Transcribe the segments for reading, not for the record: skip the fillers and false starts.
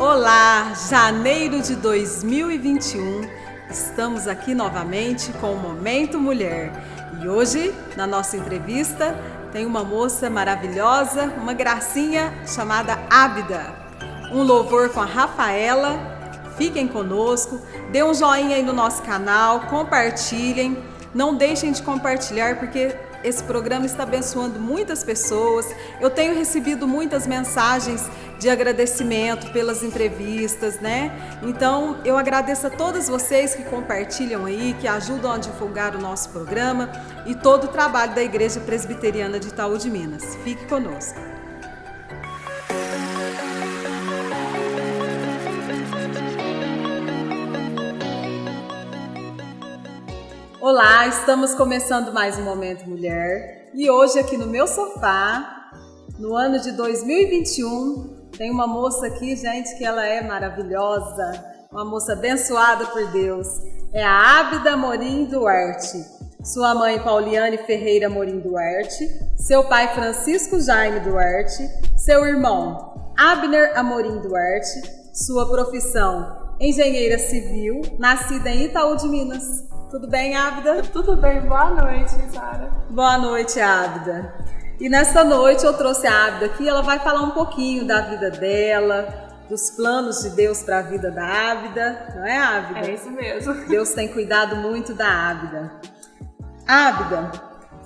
Olá, janeiro de 2021, estamos aqui novamente com o Momento Mulher e hoje, na nossa entrevista, tem uma moça maravilhosa, uma gracinha chamada Ábida, um louvor com a Rafaela. Fiquem conosco, dê um joinha aí no nosso canal, compartilhem, não deixem de compartilhar porque esse programa está abençoando muitas pessoas. Eu tenho recebido muitas mensagens de agradecimento pelas entrevistas, né? Então, eu agradeço a todas vocês que compartilham aí, que ajudam a divulgar o nosso programa e todo o trabalho da Igreja Presbiteriana de Itaú de Minas. Fique conosco. Olá, estamos começando mais um Momento Mulher e hoje aqui no meu sofá, no ano de 2021, tem uma moça aqui, gente, que ela é maravilhosa, uma moça abençoada por Deus. É a Ábida Amorim Duarte, sua mãe Pauliane Ferreira Amorim Duarte, seu pai Francisco Jaime Duarte, seu irmão Abner Amorim Duarte, sua profissão engenheira civil, nascida em Itaú de Minas. Tudo bem, Ábida? Tudo bem, boa noite, Sara. Boa noite, Ábida. E nesta noite eu trouxe a Ábida aqui, ela vai falar um pouquinho da vida dela, dos planos de Deus para a vida da Ábida, não é, Ábida? É isso mesmo. Deus tem cuidado muito da Ábida. Ábida,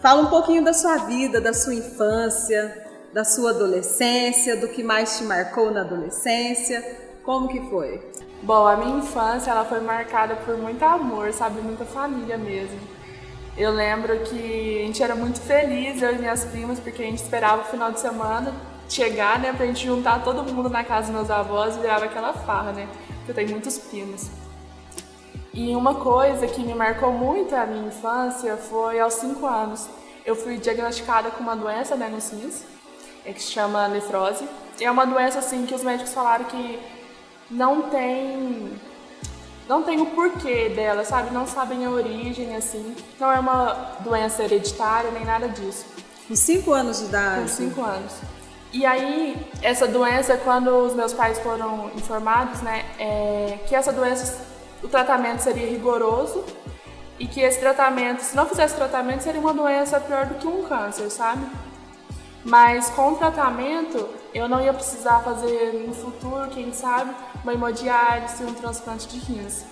fala um pouquinho da sua vida, da sua infância, da sua adolescência, do que mais te marcou na adolescência, como que foi? Bom, a minha infância ela foi marcada por muito amor, sabe? Muita família mesmo. Eu lembro que a gente era muito feliz, eu e minhas primas, porque a gente esperava o final de semana chegar, né? Pra gente juntar todo mundo na casa dos meus avós e virava aquela farra, né? Porque eu tenho muitos primos. E uma coisa que me marcou muito a minha infância foi aos 5 anos. Eu fui diagnosticada com uma doença, né, nos rins, que se chama nefrose. E é uma doença, assim, que os médicos falaram que não tem o porquê dela, sabe? Não sabem a origem, assim. Não é uma doença hereditária, nem nada disso. Com 5 anos de idade? Com 5 anos. E aí, essa doença, quando os meus pais foram informados, né, que essa doença, o tratamento seria rigoroso e que esse tratamento, se não fizesse tratamento, seria uma doença pior do que um câncer, sabe? Mas com o tratamento, eu não ia precisar fazer no futuro, quem sabe, uma hemodiálise, um transplante de rins.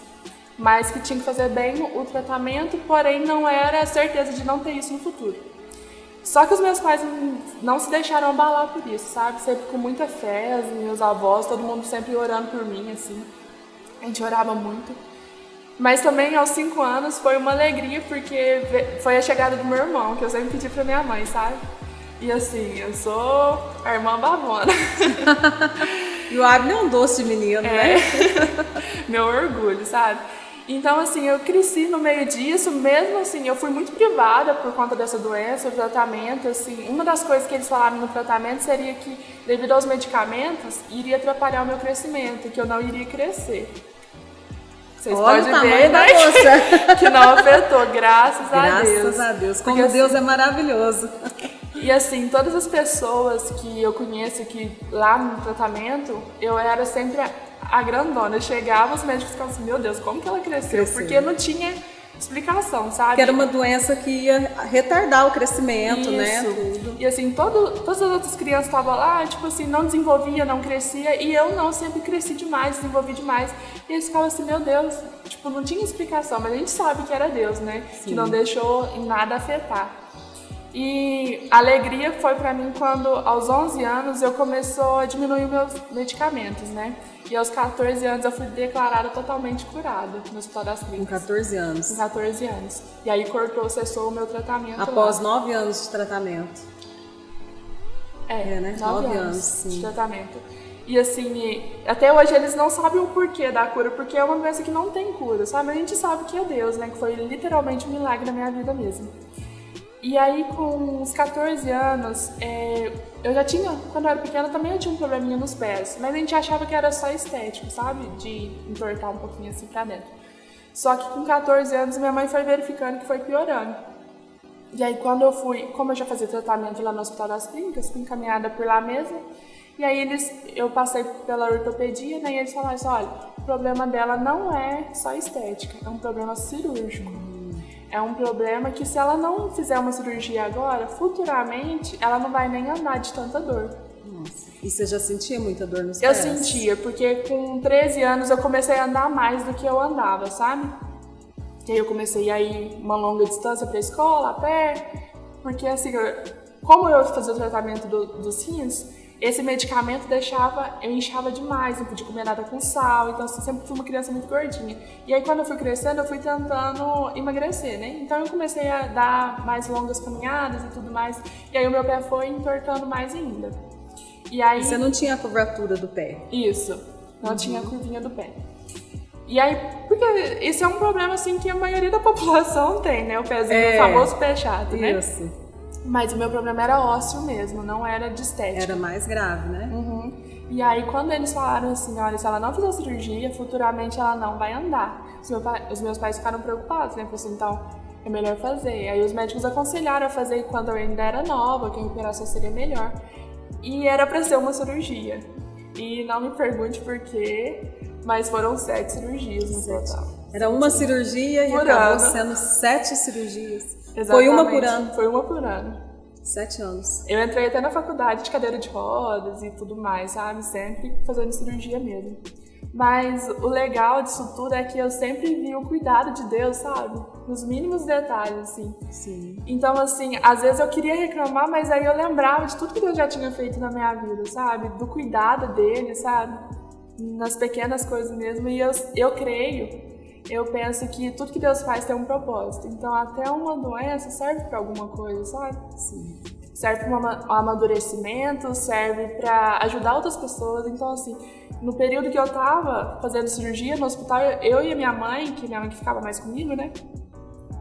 Mas que tinha que fazer bem o tratamento, porém não era a certeza de não ter isso no futuro. Só que os meus pais não se deixaram abalar por isso, sabe? Sempre com muita fé, meus avós, todo mundo sempre orando por mim, assim. A gente orava muito. Mas também aos 5 anos foi uma alegria, porque foi a chegada do meu irmão, que eu sempre pedi pra minha mãe, sabe? E assim, eu sou a irmã babona. E o Abner é um doce menino, né? Meu orgulho, sabe? Então, assim, eu cresci no meio disso, mesmo assim, eu fui muito privada por conta dessa doença, o tratamento, assim, uma das coisas que eles falaram no tratamento seria que, devido aos medicamentos, iria atrapalhar o meu crescimento, que eu não iria crescer. Vocês podem ver, né? Que não afetou, graças a Deus. Graças a Deus, como porque, Deus assim, é maravilhoso. E assim, todas as pessoas que eu conheço que lá no tratamento, eu era sempre a grandona. Eu chegava, os médicos ficavam assim, meu Deus, como que ela cresceu? Porque não tinha explicação, sabe? Que era uma doença que ia retardar o crescimento, isso, né? Tudo. E assim, todas as outras crianças estavam lá, tipo assim, não desenvolvia, não crescia. E eu não, sempre cresci demais, desenvolvi demais. E eles ficavam assim, meu Deus, tipo, não tinha explicação. Mas a gente sabe que era Deus, né? Sim. Que não deixou em nada afetar. E a alegria foi pra mim quando, aos 11 anos, eu começou a diminuir meus medicamentos, né? E aos 14 anos eu fui declarada totalmente curada no Hospital das Clínicas. Com 14 anos. Com 14 anos. E aí cessou o meu tratamento. Após 9 anos de tratamento. Né? 9 anos, sim. De tratamento. E assim, até hoje eles não sabem o porquê da cura, porque é uma doença que não tem cura, sabe? A gente sabe que é Deus, né? Que foi literalmente um milagre na minha vida mesmo. E aí, com uns 14 anos, eu já tinha, quando eu era pequena, também eu tinha um probleminha nos pés. Mas a gente achava que era só estético, sabe? De entortar um pouquinho assim pra dentro. Só que com 14 anos, minha mãe foi verificando que foi piorando. E aí, quando eu fui, como eu já fazia tratamento lá no Hospital das Clínicas, fui encaminhada por lá mesmo. E aí eu passei pela ortopedia, né, e eles falaram assim, olha, o problema dela não é só estética, é um problema cirúrgico. É um problema que se ela não fizer uma cirurgia agora, futuramente ela não vai nem andar de tanta dor. Nossa. E você já sentia muita dor nos Eu pés? sentia, porque com 13 anos eu comecei a andar mais do que eu andava, sabe? E aí eu comecei a ir uma longa distância pra escola, a pé, porque assim, como eu fazia o tratamento dos rins, esse medicamento eu inchava demais, não podia comer nada com sal, então assim, sempre fui uma criança muito gordinha. E aí quando eu fui crescendo, eu fui tentando emagrecer, né? Então eu comecei a dar mais longas caminhadas e tudo mais, e aí o meu pé foi entortando mais ainda. E aí... Você não tinha a curvatura do pé? Isso, não tinha a curvinha do pé. E aí, porque esse é um problema assim que a maioria da população tem, né? O pezinho, o famoso pé chato, né? Isso. Mas o meu problema era ósseo mesmo, não era de estética. Era mais grave, né? Uhum. E aí, quando eles falaram assim, olha, se ela não fizer cirurgia, futuramente ela não vai andar. Os meus pais ficaram preocupados, né? Falaram assim, então, é melhor fazer. Aí os médicos aconselharam a fazer quando eu ainda era nova, que a recuperação seria melhor. E era pra ser uma cirurgia. E não me pergunte por quê, mas foram 7 cirurgias no total. Era uma cirurgia e acabou sendo 7 cirurgias. Exatamente. Foi uma por ano. Foi uma por ano. 7 anos. Eu entrei até na faculdade de cadeira de rodas e tudo mais, sabe? Sempre fazendo cirurgia mesmo. Mas o legal disso tudo é que eu sempre vi o cuidado de Deus, sabe? Nos mínimos detalhes, assim. Sim. Então, assim, às vezes eu queria reclamar, mas aí eu lembrava de tudo que Deus já tinha feito na minha vida, sabe? Do cuidado dele, sabe? Nas pequenas coisas mesmo. E eu creio, eu penso que tudo que Deus faz tem um propósito. Então, até uma doença serve pra alguma coisa, sabe? Sim. Serve para um amadurecimento, serve para ajudar outras pessoas. Então, assim, no período que eu tava fazendo cirurgia no hospital, eu e a minha mãe que ficava mais comigo, né,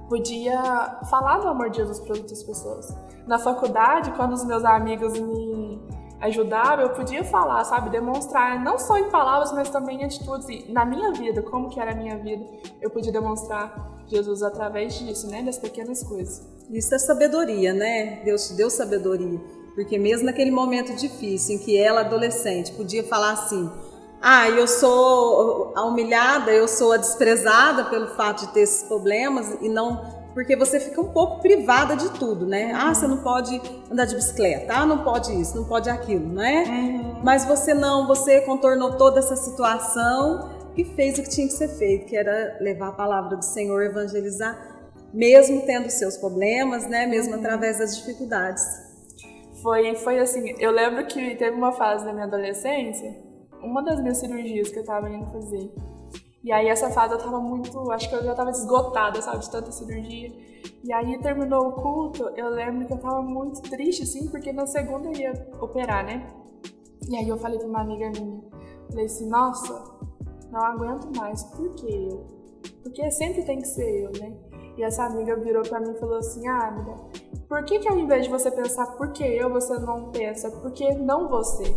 podia falar do amor de Jesus para outras pessoas. Na faculdade, quando os meus amigos me ajudavam, eu podia falar, sabe, demonstrar, não só em palavras, mas também em atitudes. E na minha vida, como que era a minha vida, eu podia demonstrar Jesus através disso, né, das pequenas coisas. Isso é sabedoria, né? Deus te deu sabedoria. Porque mesmo naquele momento difícil em que ela, adolescente, podia falar assim, eu sou a humilhada, eu sou a desprezada pelo fato de ter esses problemas, e não... Porque você fica um pouco privada de tudo, né? Você não pode andar de bicicleta, não pode isso, não pode aquilo, né? Uhum. Mas você contornou toda essa situação e fez o que tinha que ser feito, que era levar a palavra do Senhor, evangelizar, mesmo tendo seus problemas, né? Mesmo através das dificuldades. Foi assim, eu lembro que teve uma fase na minha adolescência, uma das minhas cirurgias que eu tava indo fazer. E aí essa fase eu tava acho que eu já tava esgotada, sabe, de tanta cirurgia. E aí terminou o culto, eu lembro que eu tava muito triste, assim, porque na segunda eu ia operar, né? E aí eu falei pra uma amiga minha, falei assim, nossa, não aguento mais, por que eu? Porque sempre tem que ser eu, né? E essa amiga virou pra mim e falou assim, amiga, por que ao invés de você pensar por que eu, você não pensa por que não você?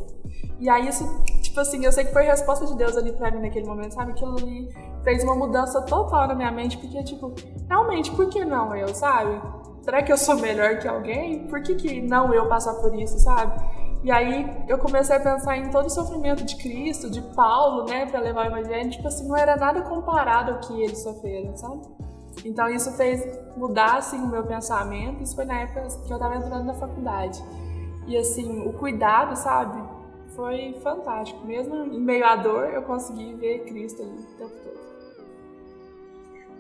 E aí isso, tipo assim, eu sei que foi a resposta de Deus ali pra mim naquele momento, sabe? Aquilo ali fez uma mudança total na minha mente, porque tipo, realmente, por que não eu, sabe? Será que eu sou melhor que alguém? Por que não eu passar por isso, sabe? E aí eu comecei a pensar em todo o sofrimento de Cristo, de Paulo, né, pra levar o evangelho, tipo assim, não era nada comparado ao que eles sofreram, sabe? Então isso fez mudar, assim, o meu pensamento. Isso foi na época que eu tava entrando na faculdade. E assim, o cuidado, sabe, foi fantástico. Mesmo em meio à dor, eu consegui ver Cristo ali o tempo todo.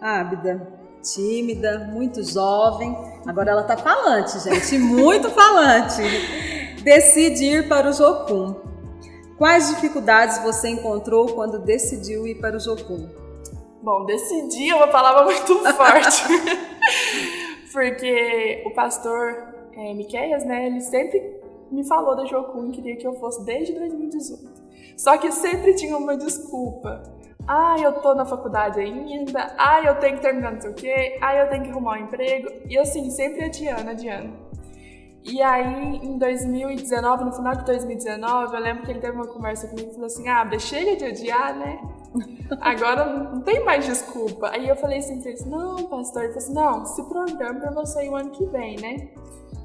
Ábida, tímida, muito jovem. Agora ela tá falante, gente, muito falante. Decide ir para o Jocum. Quais dificuldades você encontrou quando decidiu ir para o Jocum? Bom, decidir é uma palavra muito forte, porque o pastor Miqueias, né, ele sempre me falou da Jocum e queria que eu fosse desde 2018. Só que sempre tinha uma desculpa. Eu tô na faculdade ainda, eu tenho que terminar não sei o quê, eu tenho que arrumar um emprego, e assim, sempre adiando. E aí, em 2019, no final de 2019, eu lembro que ele teve uma conversa comigo e falou assim, chega de adiar, né? Agora não tem mais desculpa. Aí eu falei assim pra ele, não, pastor, ele falou assim, não, se programa pra você ir o ano que vem, né?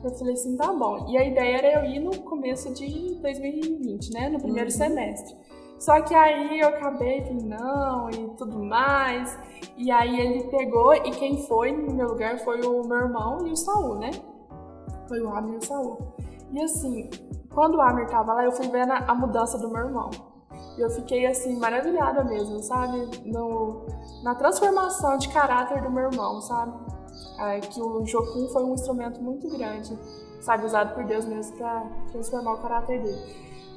Eu falei assim, tá bom. E a ideia era eu ir no começo de 2020, né? No primeiro semestre. Só que aí eu acabei, falei, não, e tudo mais. E aí ele pegou, e quem foi no meu lugar foi o meu irmão e o Saul, né? Foi o Abner e o Saul. E assim, quando o Abner tava lá, eu fui vendo a mudança do meu irmão. E eu fiquei assim, maravilhada mesmo, sabe? Na transformação de caráter do meu irmão, sabe? Que o Jocum foi um instrumento muito grande, sabe? Usado por Deus mesmo pra transformar o caráter dele.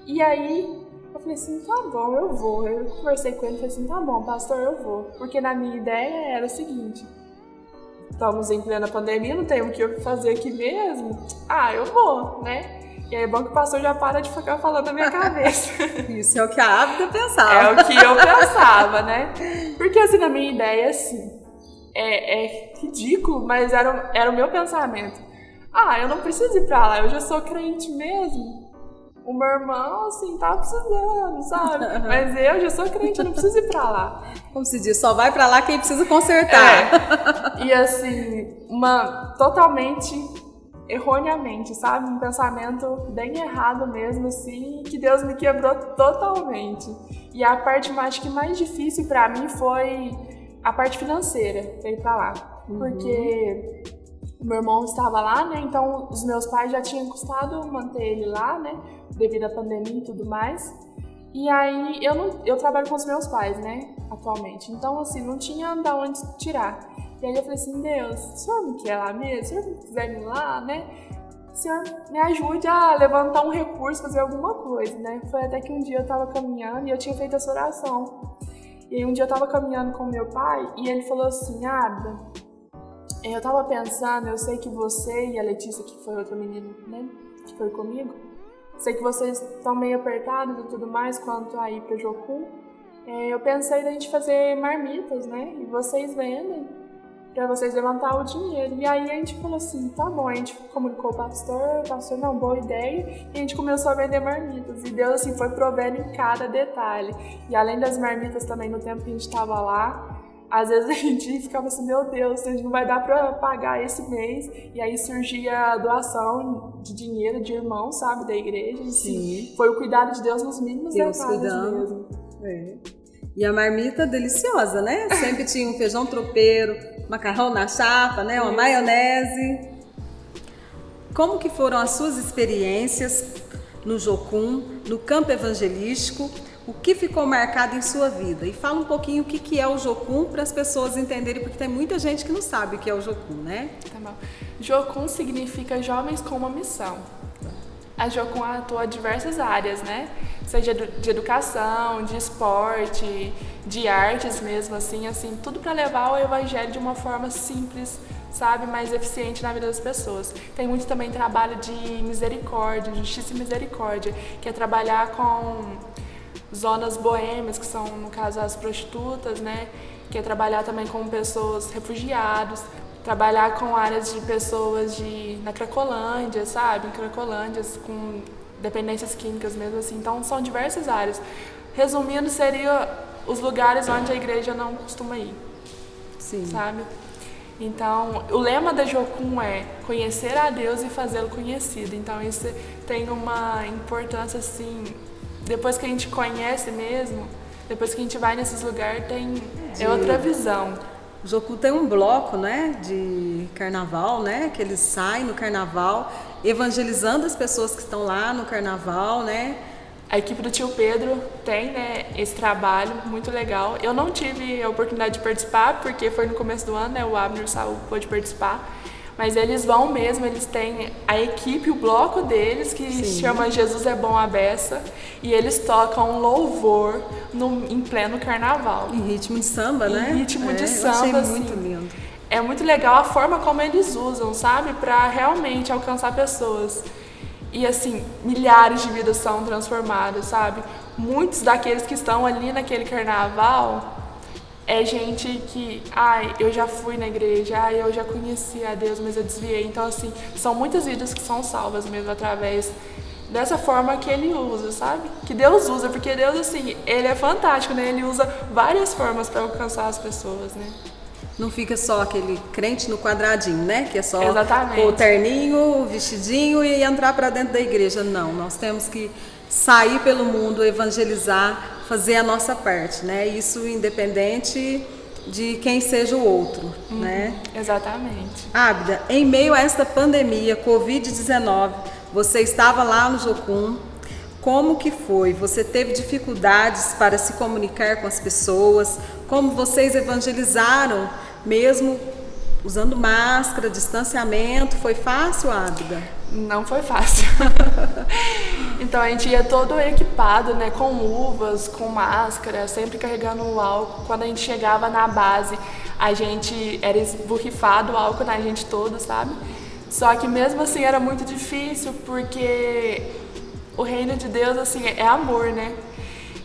E aí, eu falei assim, tá bom, eu vou. Eu conversei com ele e falei assim, tá bom, pastor, eu vou. Porque na minha ideia era o seguinte, estamos em plena pandemia, não tem o que eu fazer aqui mesmo? Eu vou, né? E aí é bom que o pastor já para de ficar falando na minha cabeça. Isso é o que a Ábida pensava. É o que eu pensava, né? Porque assim, na minha ideia, assim, é ridículo, mas era o meu pensamento. Eu não preciso ir pra lá, eu já sou crente mesmo. O meu irmão, assim, tá precisando, sabe? Mas eu já sou crente, eu não preciso ir pra lá. Como se diz, só vai pra lá quem precisa consertar. E assim, totalmente erroneamente, sabe? Um pensamento bem errado mesmo, assim, que Deus me quebrou totalmente. E a parte mais difícil pra mim foi a parte financeira, pra ir pra lá. Porque o meu irmão estava lá, né? Então os meus pais já tinham custado manter ele lá, né? Devido à pandemia e tudo mais. E aí eu trabalho com os meus pais, né? Atualmente. Então, assim, não tinha de onde tirar. E aí eu falei assim, Deus, o senhor me quer lá mesmo? Se o senhor quiser me ir lá, né? O senhor me ajude a levantar um recurso, fazer alguma coisa, né? Foi até que um dia eu tava caminhando e eu tinha feito essa oração. E aí um dia eu tava caminhando com meu pai e ele falou assim, Ábida, eu tava pensando, eu sei que você e a Letícia, que foi outra menina, né? Que foi comigo, sei que vocês estão meio apertados e tudo mais quanto a ir pra Jocum. Eu pensei da gente fazer marmitas, né? E vocês vendem pra vocês levantar o dinheiro. E aí a gente falou assim, tá bom, a gente comunicou o pastor, não, boa ideia, e a gente começou a vender marmitas. E Deus, assim, foi provendo em cada detalhe. E além das marmitas também, no tempo que a gente tava lá, às vezes a gente ficava assim, meu Deus, a gente não vai dar pra pagar esse mês. E aí surgia a doação de dinheiro de irmãos, sabe, da igreja. Sim. Foi o cuidado de Deus nos mínimos detalhes mesmo. E a marmita deliciosa, né? Sempre tinha um feijão tropeiro, macarrão na chapa, né? Uma maionese. Como que foram as suas experiências no Jocum, no campo evangelístico? O que ficou marcado em sua vida? E fala um pouquinho o que é o Jocum para as pessoas entenderem, porque tem muita gente que não sabe o que é o Jocum, né? Tá bom. Jocum significa Jovens com uma Missão. A Jocum atua em diversas áreas, né? Seja de educação, de esporte, de artes mesmo, assim, tudo para levar o evangelho de uma forma simples, sabe, mais eficiente na vida das pessoas. Tem muito também trabalho de misericórdia, justiça e misericórdia, que é trabalhar com zonas boêmias, que são, no caso, as prostitutas, né? Que é trabalhar também com pessoas refugiadas, trabalhar com áreas de pessoas na Cracolândia, sabe? Em Cracolândias, com dependências químicas mesmo, assim. Então, são diversas áreas. Resumindo, seria os lugares onde a igreja não costuma ir. Sim. Sabe? Então, o lema da Jocum é conhecer a Deus e fazê-lo conhecido. Então, isso tem uma importância, assim, depois que a gente conhece mesmo, depois que a gente vai nesses lugares, é outra visão. O Jocum tem um bloco, né, de carnaval, né, que eles saem no carnaval, evangelizando as pessoas que estão lá no carnaval, né? A equipe do tio Pedro tem, né, esse trabalho muito legal. Eu não tive a oportunidade de participar, porque foi no começo do ano, né, o Abner e o Saul pôde participar. Mas eles vão mesmo, eles têm a equipe, o bloco deles, que chama Jesus é Bom a Beça, e eles tocam louvor em pleno carnaval. Em ritmo de samba, né? Em ritmo de samba, eu achei assim. muito lindo. É muito legal a forma como eles usam, sabe? Pra realmente alcançar pessoas. E assim, milhares de vidas são transformadas, sabe? Muitos daqueles que estão ali naquele carnaval é gente que, eu já fui na igreja, eu já conheci a Deus, mas eu desviei. Então, assim, são muitas vidas que são salvas mesmo através dessa forma que ele usa, sabe? Que Deus usa, porque Deus, assim, ele é fantástico, né? Ele usa várias formas para alcançar as pessoas, né? Não fica só aquele crente no quadradinho, né? Que é só Exatamente. o terninho, o vestidinho e entrar para dentro da igreja. Não, nós temos que sair pelo mundo, evangelizar, fazer a nossa parte, né? Isso independente de quem seja o outro, né? Exatamente. Ábida, em meio a esta pandemia, Covid-19, você estava lá no Jocum. Como que foi? Você teve dificuldades para se comunicar com as pessoas? Como vocês evangelizaram, mesmo usando máscara, distanciamento? Foi fácil, Ábida? Não foi fácil. Então a gente ia todo equipado, né, com luvas, com máscara, sempre carregando o álcool. Quando a gente chegava na base, a gente era esborrifado o álcool na gente todo, sabe? Só que mesmo assim era muito difícil, porque o reino de Deus, assim, é amor, né?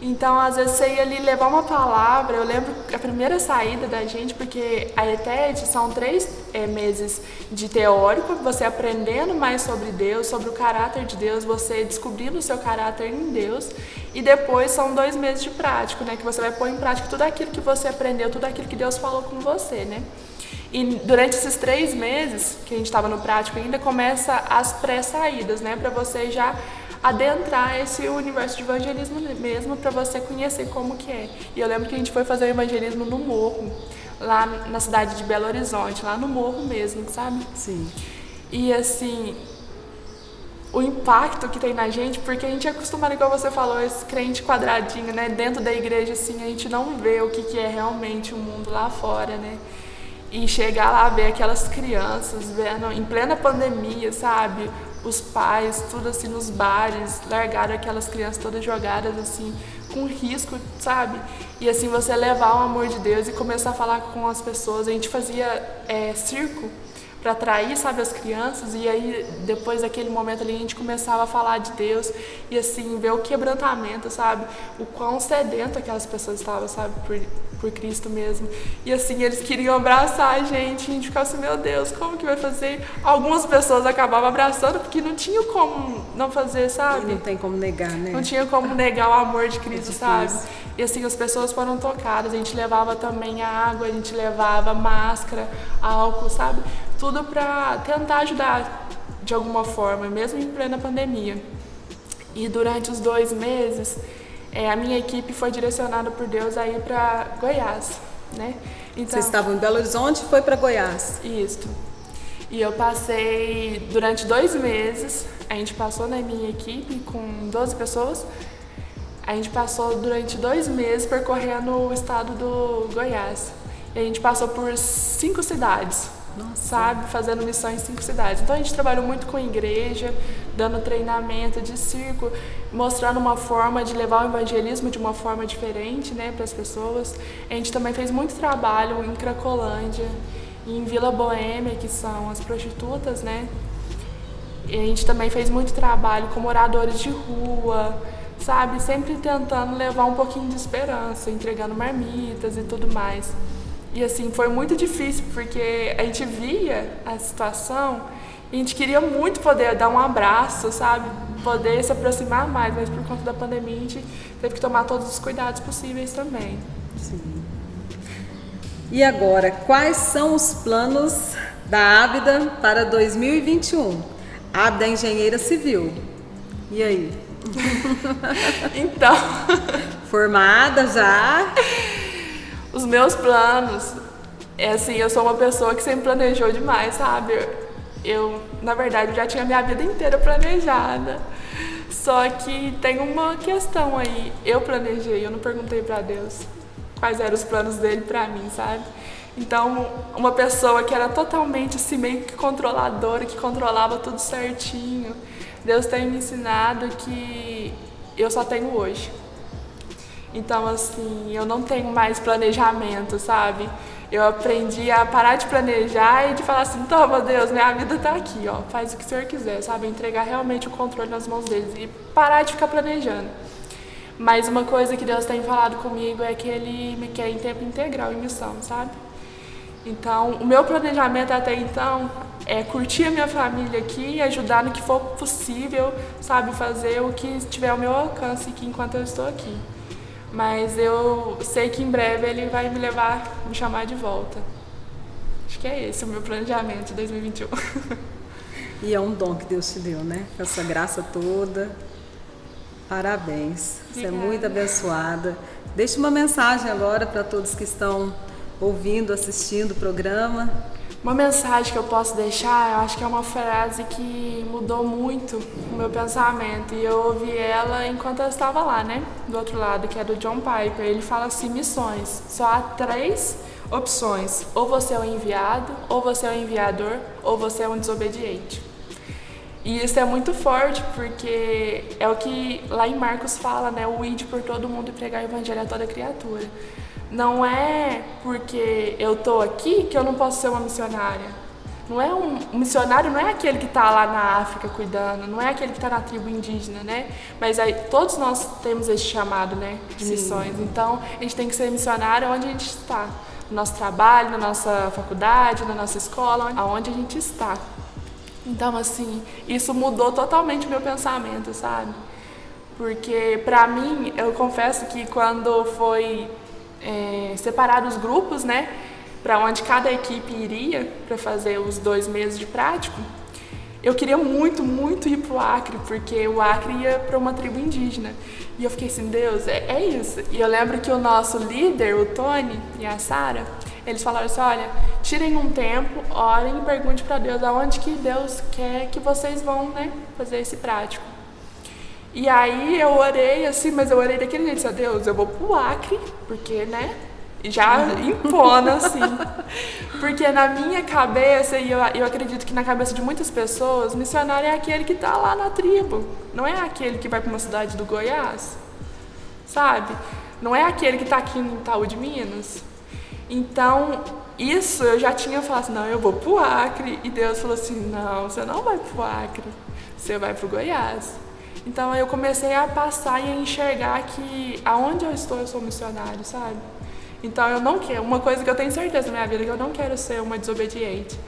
Então, às vezes, você ia ali levar uma palavra. Eu lembro a primeira saída da gente, porque a ETED são 3 meses de teórico, você aprendendo mais sobre Deus, sobre o caráter de Deus, você descobrindo o seu caráter em Deus. E depois são 2 meses de prático, né? Que você vai pôr em prática tudo aquilo que você aprendeu, tudo aquilo que Deus falou com você, né? E durante esses 3 meses, que a gente estava no prático ainda, começa as pré-saídas, né? Para você já adentrar esse universo de evangelismo mesmo, para você conhecer como que é. E eu lembro que a gente foi fazer o evangelismo no morro, lá na cidade de Belo Horizonte, lá no morro mesmo, sabe? Sim. E assim, o impacto que tem na gente, porque a gente é acostumado, igual você falou, esse crente quadradinho, né? Dentro da igreja, assim, a gente não vê o que é realmente o mundo lá fora, né? E chegar lá, ver aquelas crianças, vendo em plena pandemia, sabe? Os pais, tudo assim, nos bares, largaram aquelas crianças todas jogadas, assim, com risco, sabe? E assim, você levar o amor de Deus e começar a falar com as pessoas. A gente fazia circo para atrair, sabe, as crianças, e aí, depois daquele momento ali, a gente começava a falar de Deus e, assim, ver o quebrantamento, sabe? O quão sedento aquelas pessoas estavam, sabe, por Cristo mesmo. E, assim, eles queriam abraçar a gente ficava assim, meu Deus, como que vai fazer? Algumas pessoas acabavam abraçando, porque não tinha como não fazer, sabe? E não tem como negar, né? Não tinha como negar o amor de Cristo, sabe? E assim, as pessoas foram tocadas, a gente levava também a água, a gente levava máscara, álcool, sabe? Tudo para tentar ajudar de alguma forma, mesmo em plena pandemia. E durante os 2 meses, a minha equipe foi direcionada por Deus a ir para Goiás, né? Então, vocês estavam em Belo Horizonte e foi para Goiás. Isso. E eu passei durante 2 meses, a gente passou na minha equipe com 12 pessoas, a gente passou durante 2 meses percorrendo o estado do Goiás. E a gente passou por 5 cidades. Nossa. Sabe, fazendo missões em 5 cidades. Então a gente trabalhou muito com igreja, dando treinamento de circo, mostrando uma forma de levar o evangelismo de uma forma diferente, né, para as pessoas. A gente também fez muito trabalho em Cracolândia, em Vila Boêmia, que são as prostitutas, né. E a gente também fez muito trabalho com moradores de rua, sabe, sempre tentando levar um pouquinho de esperança, entregando marmitas e tudo mais. E assim, foi muito difícil, porque a gente via a situação e a gente queria muito poder dar um abraço, sabe? Poder se aproximar mais, mas por conta da pandemia a gente teve que tomar todos os cuidados possíveis também. Sim. E agora, quais são os planos da Ábida para 2021? Ábida é engenheira civil. E aí? Então... Formada já... Os meus planos, assim, eu sou uma pessoa que sempre planejou demais, sabe? Eu, na verdade, já tinha minha vida inteira planejada. Só que tem uma questão aí. Eu planejei, eu não perguntei pra Deus quais eram os planos dele pra mim, sabe? Então, uma pessoa que era totalmente, assim, meio que controladora, que controlava tudo certinho. Deus tem me ensinado que eu só tenho hoje. Então, assim, eu não tenho mais planejamento, sabe? Eu aprendi a parar de planejar e de falar assim, toma, Deus, minha vida tá aqui, ó, faz o que o Senhor quiser, sabe? Entregar realmente o controle nas mãos deles e parar de ficar planejando. Mas uma coisa que Deus tem falado comigo é que Ele me quer em tempo integral, em missão, sabe? Então, o meu planejamento até então é curtir a minha família aqui, ajudar no que for possível, sabe? Fazer o que estiver ao meu alcance aqui enquanto eu estou aqui. Mas eu sei que em breve ele vai me chamar de volta. Acho que é esse o meu planejamento de 2021. E é um dom que Deus te deu, né? Com essa graça toda. Parabéns. Você é muito abençoada. Deixe uma mensagem agora para todos que estão ouvindo, assistindo o programa. Uma mensagem que eu posso deixar, eu acho que é uma frase que mudou muito o meu pensamento. E eu ouvi ela enquanto eu estava lá, né? Do outro lado, que é do John Piper. Ele fala assim, missões. Só há 3 opções. Ou você é o enviado, ou você é o enviador, ou você é um desobediente. E isso é muito forte, porque é o que lá em Marcos fala, né? O ide por todo mundo e pregar o evangelho a toda criatura. Não é porque eu tô aqui que eu não posso ser uma missionária. Não é um missionário não é aquele que está lá na África cuidando, não é aquele que está na tribo indígena, né? Mas aí todos nós temos esse chamado, né, de missões. Então a gente tem que ser missionário onde a gente está, no nosso trabalho, na nossa faculdade, na nossa escola, aonde a gente está. Então assim, isso mudou totalmente o meu pensamento, sabe? Porque pra mim, eu confesso que quando foi separar os grupos, né, para onde cada equipe iria para fazer os 2 meses de prático, eu queria muito, muito ir para o Acre, porque o Acre ia para uma tribo indígena. E eu fiquei assim, Deus, é isso. E eu lembro que o nosso líder, o Tony e a Sara, eles falaram assim, olha, tirem um tempo, orem e pergunte para Deus aonde que Deus quer que vocês vão, né, fazer esse prático. E aí eu orei assim, mas eu orei daquele jeito, assim, Deus, eu vou pro Acre, porque, né, já impondo assim. Porque na minha cabeça, e eu acredito que na cabeça de muitas pessoas, missionário é aquele que tá lá na tribo, não é aquele que vai para uma cidade do Goiás, sabe? Não é aquele que tá aqui no Itaú de Minas. Então, isso eu já tinha falado assim, não, eu vou pro Acre. E Deus falou assim, não, você não vai pro Acre, você vai pro Goiás. Então eu comecei a passar e a enxergar que aonde eu estou eu sou missionário, sabe? Então eu não quero, uma coisa que eu tenho certeza na minha vida é que eu não quero ser uma desobediente.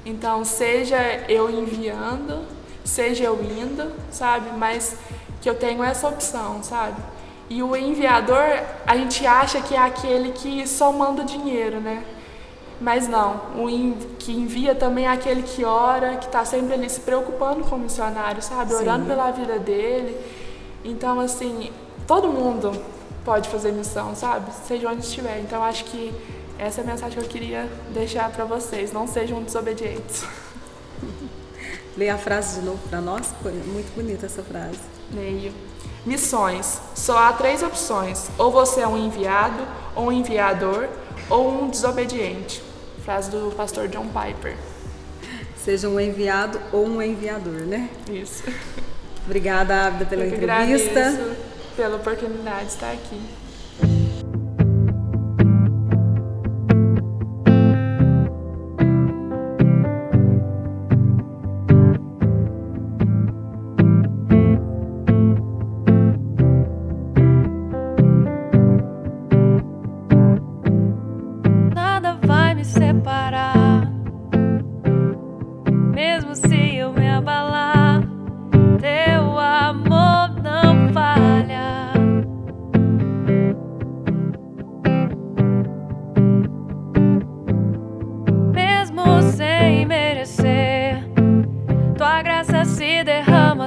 Então seja eu enviando, seja eu indo, sabe? Mas que eu tenho essa opção, sabe? E o enviador, a gente acha que é aquele que só manda dinheiro, né? Mas não, que envia também é aquele que ora, que está sempre ali se preocupando com o missionário, sabe? Sim. Orando pela vida dele. Então, assim, todo mundo pode fazer missão, sabe? Seja onde estiver. Então, acho que essa é a mensagem que eu queria deixar para vocês. Não sejam desobedientes. Leia a frase de novo para nós. Foi muito bonita essa frase. Leio. Missões. Só há 3 opções. Ou você é um enviado, ou um enviador, ou um desobediente. Frase do pastor John Piper. Seja um enviado ou um enviador, né? Isso. Obrigada, Ábida, pela entrevista. Agradeço pela oportunidade de estar aqui.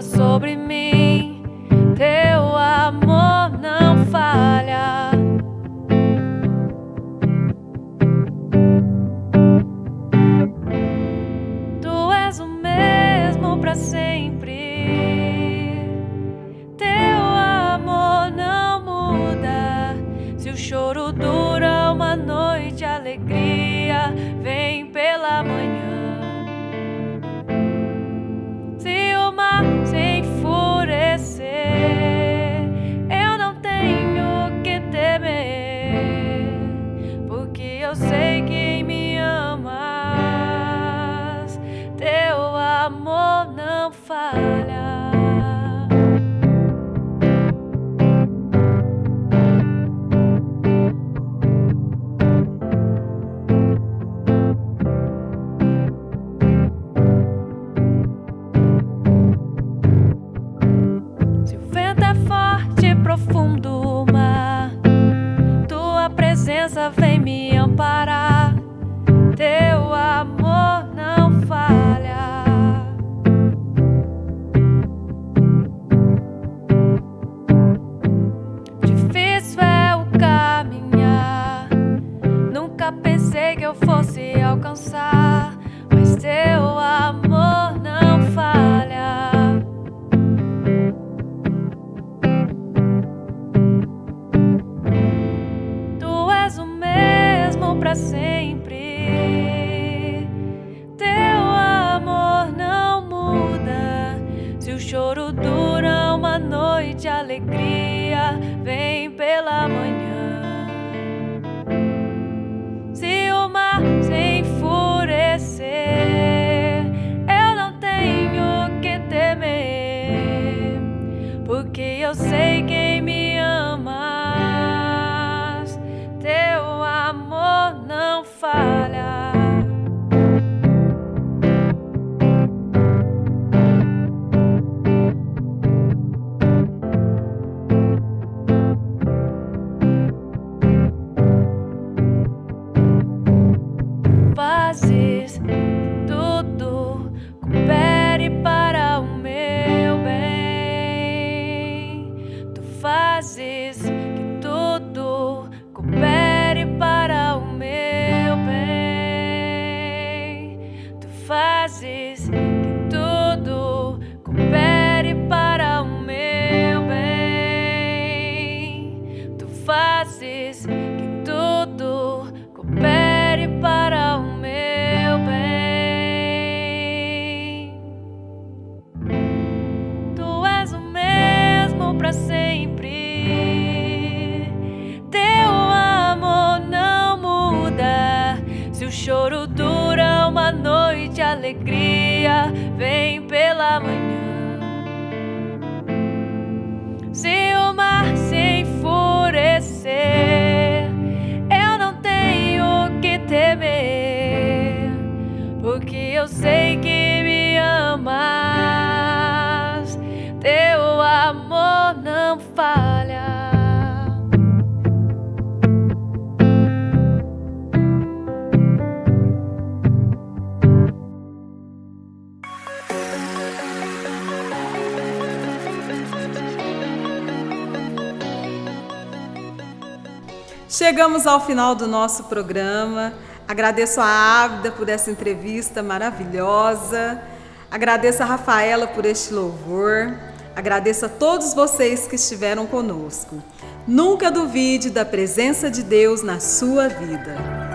Sobre mim, teu amor não falha. Tu és o mesmo pra sempre. Teu amor não muda. Se o choro dura uma noite, a alegria vem pela manhã. Se enfurecer, eu não tenho que temer, porque eu sei que me amas, teu amor não falha. Profundo mar, tua presença vem me amparar, teu faces, que tudo coopere para o meu bem. Tu és o mesmo para sempre, teu amor não muda. Se o choro dura uma noite, a alegria vem pela manhã. Se o mar se enfurecer, eu não tenho que temer, porque eu sei que me amas, teu amor não falha. Chegamos ao final do nosso programa. Agradeço a Águida por essa entrevista maravilhosa. Agradeço a Rafaela por este louvor. Agradeço a todos vocês que estiveram conosco. Nunca duvide da presença de Deus na sua vida.